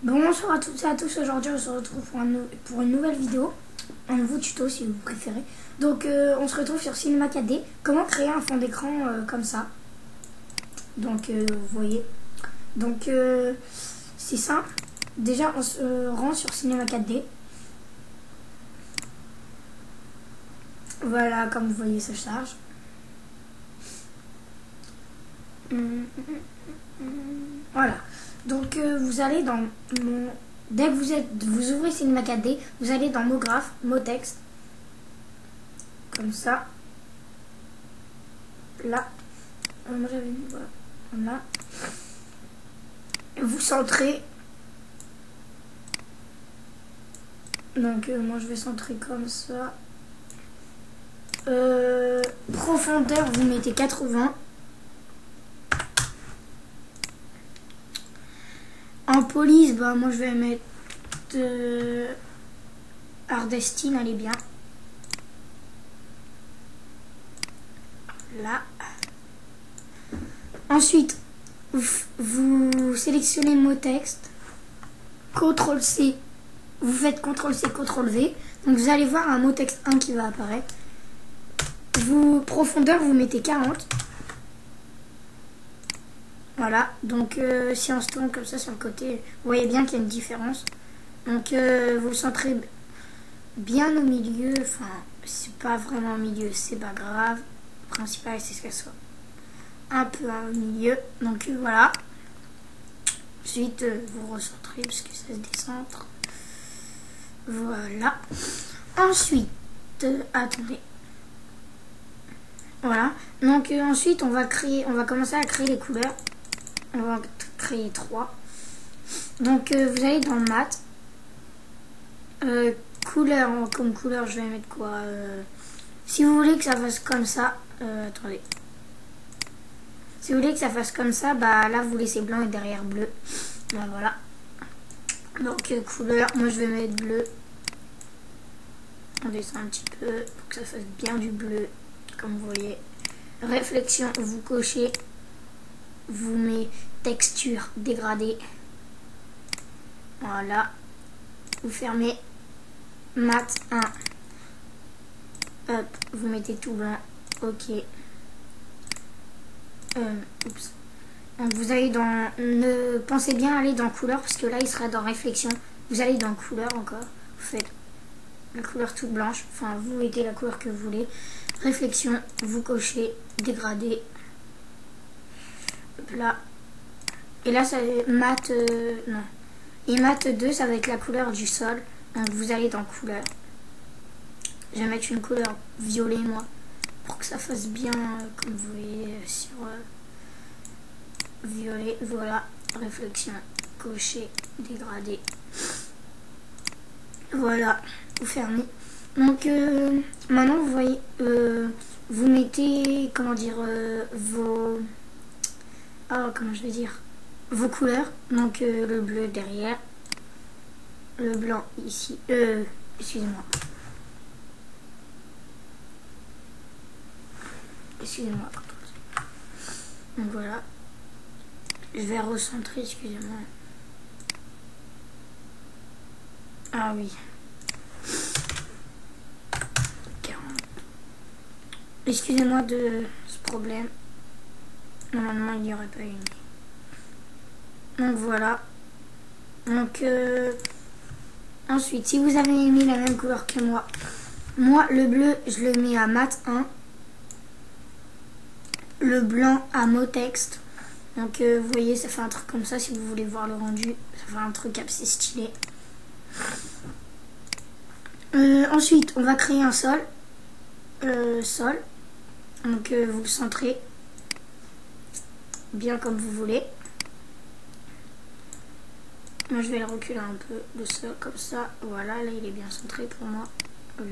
Bonjour à toutes et à tous, aujourd'hui on se retrouve pour une nouvelle vidéo, un nouveau tuto si vous préférez. Donc on se retrouve sur Cinema 4D, comment créer un fond d'écran comme ça. Donc vous voyez, donc c'est simple, déjà on se rend sur Cinema 4D. Voilà, comme vous voyez ça charge. Voilà. Donc vous allez dans mon... Dès que vous ouvrez Cinema 4D, vous allez dans mots graphes, mots texte. Comme ça. Là. Moi j'avais mis voilà. Là. Vous centrez. Donc moi je vais centrer comme ça. Profondeur, vous mettez 80. En police, bah moi je vais mettre Hardestine, elle est bien. Là. Ensuite, vous sélectionnez le mot texte. CTRL-C. Vous faites CTRL-C, CTRL-V. Donc vous allez voir un mot texte 1 qui va apparaître. Profondeur, vous mettez 40. Voilà, donc si on se tourne comme ça sur le côté, vous voyez bien qu'il y a une différence. Donc vous le centrez bien au milieu, enfin c'est pas vraiment au milieu, c'est pas grave. Le principal c'est qu'elle soit un peu au milieu, donc voilà. Ensuite vous recentrez parce que ça se décentre. Voilà. Ensuite, attendez. Voilà, donc ensuite on va commencer à créer les couleurs. On va créer 3. Donc vous allez dans mat. Couleur, comme couleur je vais mettre quoi si vous voulez que ça fasse comme ça, attendez. Si vous voulez que ça fasse comme ça, bah là vous laissez blanc et derrière bleu. Bah, voilà. Donc couleur, moi je vais mettre bleu. On descend un petit peu pour que ça fasse bien du bleu, comme vous voyez. Réflexion, vous cochez. Vous mettez texture dégradée. Voilà. Vous fermez. Mat 1. Hop. Vous mettez tout blanc. Ok. Oups. Donc vous allez dans... Pensez bien à aller dans couleur parce que là il sera dans réflexion. Vous allez dans couleur encore. Vous faites la couleur toute blanche. Enfin vous mettez la couleur que vous voulez. Réflexion. Vous cochez. Dégradé. Là. Et là, ça mat... non. Et mat 2, ça va être la couleur du sol. Donc vous allez dans couleur. Je vais mettre une couleur violet, moi. Pour que ça fasse bien, comme vous voyez, sur violet. Voilà. Réflexion. Cocher. Dégradé. Voilà. Vous fermez. Donc, maintenant, vous voyez... vous mettez, comment dire, vos... Oh, comment je vais dire, vos couleurs. Donc le bleu derrière, le blanc ici, excusez-moi, donc voilà, je vais recentrer, excusez-moi. Ah oui, 40. Excusez-moi de ce problème. Normalement, il n'y aurait pas une. Donc voilà. Donc ensuite, si vous avez mis la même couleur que moi, le bleu, je le mets à mat 1. Le blanc à mot texte. Donc vous voyez, ça fait un truc comme ça si vous voulez voir le rendu. Ça fait un truc assez stylé. Ensuite, on va créer un sol. Sol. Donc vous le centrez bien comme vous voulez. Moi je vais le reculer un peu, le sol comme ça. Voilà, là il est bien centré pour moi. Hop.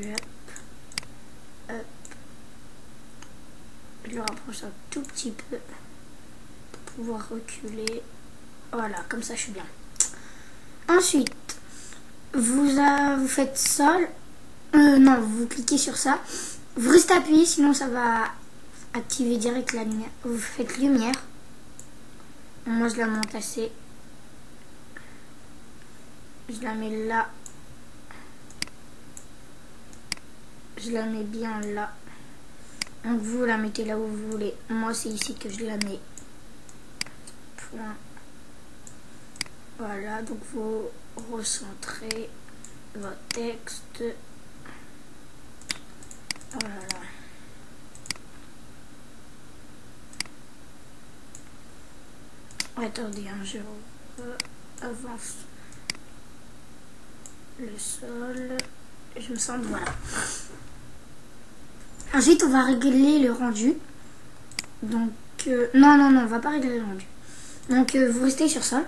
Hop. Je le rapproche un tout petit peu pour pouvoir reculer. Voilà, comme ça je suis bien. Ensuite, vous faites sol. Non, vous cliquez sur ça. Vous restez appuyé, sinon ça va activer direct la lumière. Vous faites lumière. Moi je la monte assez. Je la mets là. Je la mets bien là. Donc vous la mettez là où vous voulez. Moi c'est ici que je la mets. Point. Voilà, donc vous recentrez votre texte. Voilà. Attendez, je avance le sol. Je me sens, voilà. Ensuite, on va régler le rendu. Donc, non, on va pas régler le rendu. Donc, vous restez sur ça.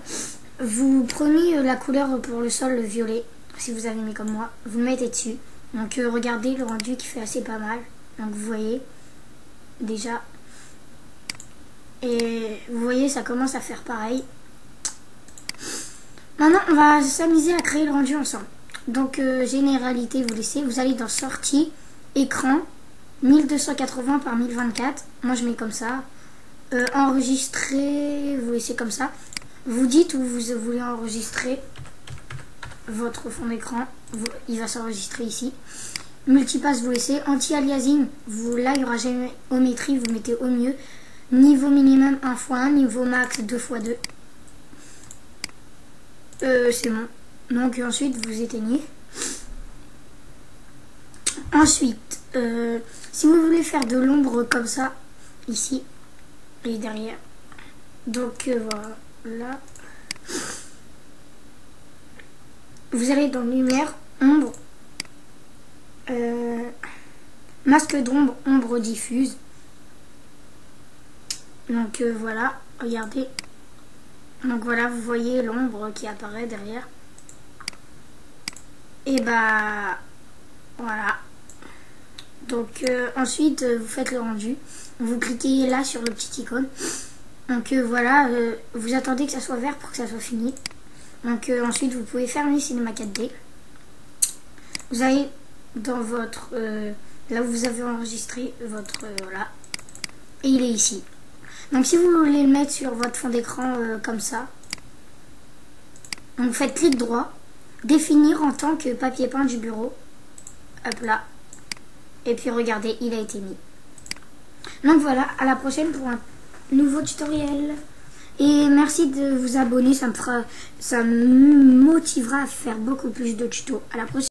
Vous prenez la couleur pour le sol, le violet. Si vous avez mis comme moi, vous le mettez dessus. Donc, regardez le rendu qui fait assez pas mal. Donc, vous voyez déjà. Et vous voyez, ça commence à faire pareil. Maintenant, on va s'amuser à créer le rendu ensemble. Donc, généralité, vous laissez. Vous allez dans sortie, écran, 1280 par 1024. Moi, je mets comme ça. Enregistrer, vous laissez comme ça. Vous dites où vous voulez enregistrer votre fond d'écran. Il va s'enregistrer ici. Multipass, vous laissez. Anti-aliasing, là, il n'y aura jamais géométrie. Vous mettez au mieux. Niveau minimum 1x1, niveau max 2x2. C'est bon. Donc ensuite vous éteignez. Ensuite, si vous voulez faire de l'ombre comme ça, ici et derrière. Donc voilà. Vous allez dans lumière, ombre, masque d'ombre, ombre diffuse. Donc voilà, regardez. Donc voilà, vous voyez l'ombre qui apparaît derrière. Et bah voilà. Donc ensuite vous faites le rendu. Vous cliquez là sur le petit icône. Donc voilà, vous attendez que ça soit vert pour que ça soit fini. Donc ensuite vous pouvez fermer Cinema 4D. Vous allez dans votre là où vous avez enregistré votre voilà. Et il est ici. Donc si vous voulez le mettre sur votre fond d'écran comme ça, donc vous faites clic droit, définir en tant que papier peint du bureau, hop là, et puis regardez, il a été mis. Donc voilà, à la prochaine pour un nouveau tutoriel. Et merci de vous abonner, ça me motivera à faire beaucoup plus de tutos. À la prochaine.